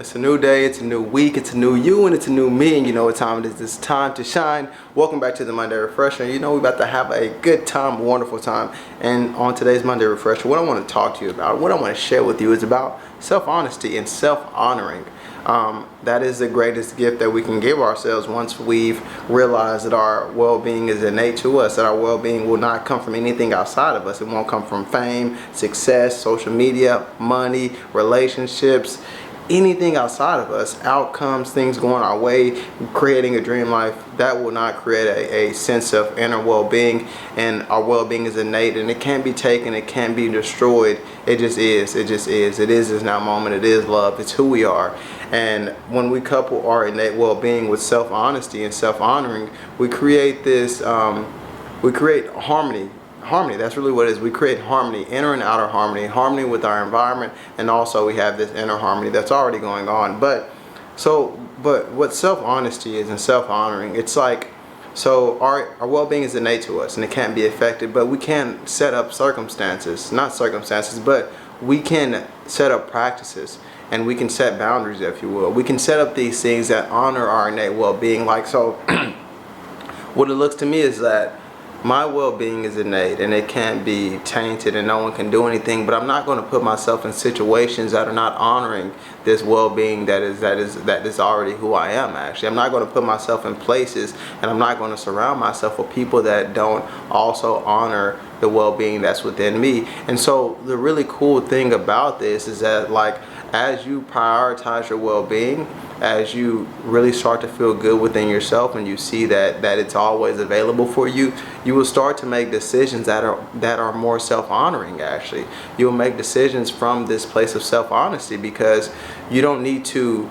It's a new day, it's a new week, it's a new you, and it's a new me, and you know what time it is. It's time to shine. Welcome back to the Monday Refresher. You know we're about to have a good time, a wonderful time. And on today's Monday Refresher, what I want to talk to you about, what I want to share with you is about self-honesty and self-honoring. That is the greatest gift that we can give ourselves once we've realized that our well-being is innate to us, that our well-being will not come from anything outside of us. It won't come from fame, success, social media, money, relationships, anything outside of us, outcomes, things going our way, creating a dream life. That will not create a sense of inner well-being, and our well-being is innate and it can't be taken, it can't be destroyed. It just is. It is in that moment. It is love. It's who we are. And when we couple our innate well-being with self-honesty and self-honoring, we create this we create harmony. That's really what it is. We create harmony, inner and outer harmony, harmony with our environment, and also we have this inner harmony that's already going on. But what self-honesty is and self-honoring, it's like, so our well-being is innate to us and it can't be affected, but we can set up but we can set up practices and we can set boundaries, if you will. We can set up these things that honor our innate well-being. Like, so what it looks to me is that my well-being is innate and it can't be tainted and no one can do anything, but I'm not going to put myself in situations that are not honoring this well-being that is already who I am. Actually, I'm not going to put myself in places, and I'm not going to surround myself with people that don't also honor the well-being that's within me. And so the really cool thing about this is that, like, as you prioritize your well-being, as you really start to feel good within yourself and you see that it's always available for you, you will start to make decisions that are more self-honoring. Actually, you'll make decisions from this place of self-honesty, because you don't need to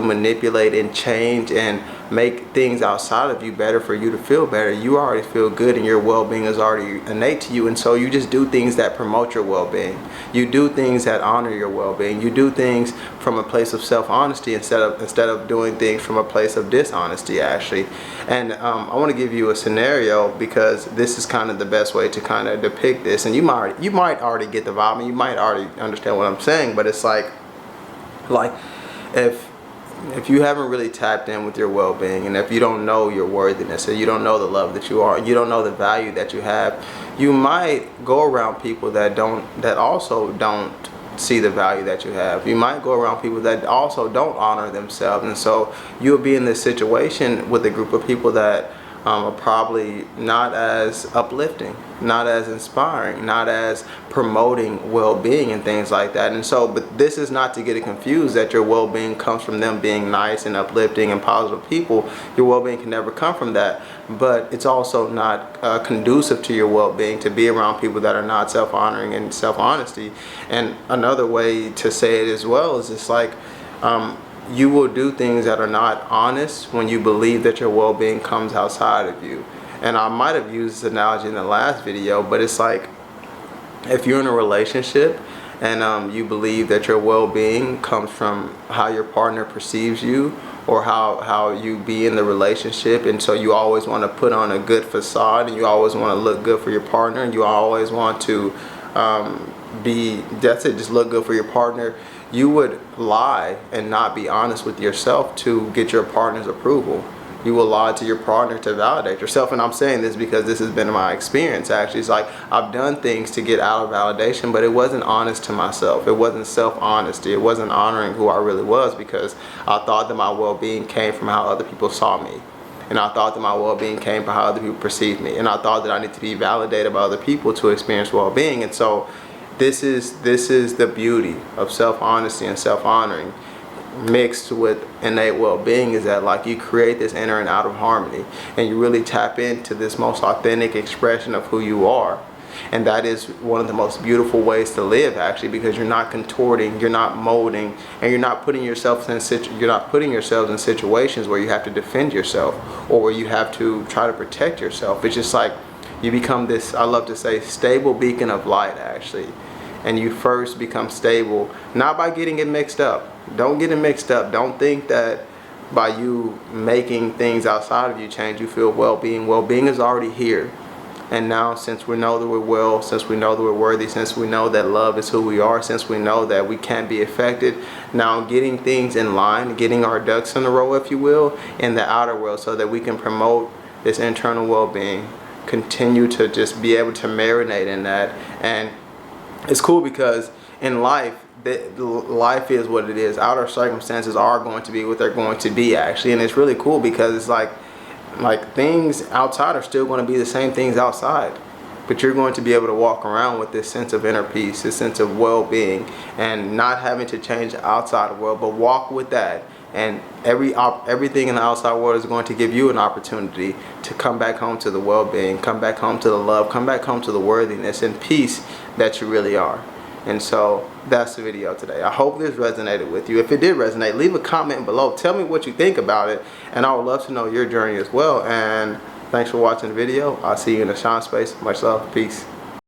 manipulate and change and make things outside of you better for you to feel better. You already feel good and your well-being is already innate to you, and so you just do things that promote your well-being. You do things that honor your well-being. You do things from a place of self-honesty instead of doing things from a place of dishonesty, actually. And I want to give you a scenario, because this is kind of the best way to kind of depict this, and you might already get the vibe and you might already understand what I'm saying, but it's like if you haven't really tapped in with your well-being, and if you don't know your worthiness, and you don't know the love that you are, and you don't know the value that you have, you might go around people that also don't see the value that you have. You might go around people that also don't honor themselves, and so you'll be in this situation with a group of people that are probably not as uplifting, not as inspiring, not as promoting well-being and things like that. And so, but this is not to get it confused that your well-being comes from them being nice and uplifting and positive people. Your well-being can never come from that, but it's also not conducive to your well-being to be around people that are not self-honoring and self-honesty. And another way to say it as well is it's like, you will do things that are not honest when you believe that your well-being comes outside of you. And I might have used this analogy in the last video, but it's like, if you're in a relationship and you believe that your well-being comes from how your partner perceives you, or how you be in the relationship, and so you always want to put on a good facade and you always want to look good for your partner, and you always want to just look good for your partner, you would lie and not be honest with yourself to get your partner's approval. You will lie to your partner to validate yourself. And I'm saying this because this has been my experience, actually. It's like, I've done things to get out of validation, but it wasn't honest to myself. It wasn't self-honesty. It wasn't honoring who I really was, because I thought that my well-being came from how other people saw me. And I thought that my well-being came from how other people perceived me. And I thought that I need to be validated by other people to experience well-being. And so this is the beauty of self-honesty and self-honoring mixed with innate well-being, is that, like, you create this inner and outer harmony, and you really tap into this most authentic expression of who you are. And that is one of the most beautiful ways to live, actually, because you're not contorting, you're not molding, and you're not putting yourselves in situations where you have to defend yourself or where you have to try to protect yourself. It's just like you become this, I love to say, stable beacon of light, actually. And you first become stable, not by getting it mixed up. Don't get it mixed up. Don't think that by you making things outside of you change, you feel well-being. Well-being is already here. And now, since we know that we're well, since we know that we're worthy, since we know that love is who we are, since we know that we can't be affected, now getting things in line, getting our ducks in a row, if you will, in the outer world, so that we can promote this internal well-being, continue to just be able to marinate in that. And it's cool because in life, life is what it is. Outer circumstances are going to be what they're going to be, actually. And it's really cool because it's like things outside are still going to be the same things outside, but you're going to be able to walk around with this sense of inner peace, this sense of well-being, and not having to change the outside world, but walk with that. And everything in the outside world is going to give you an opportunity to come back home to the well-being, come back home to the love, come back home to the worthiness and peace that you really are. And so that's the video today. I hope this resonated with you. If it did resonate, leave a comment below. Tell me what you think about it, and I would love to know your journey as well. And thanks for watching the video. I'll see you in the Sean space. Much love. Peace.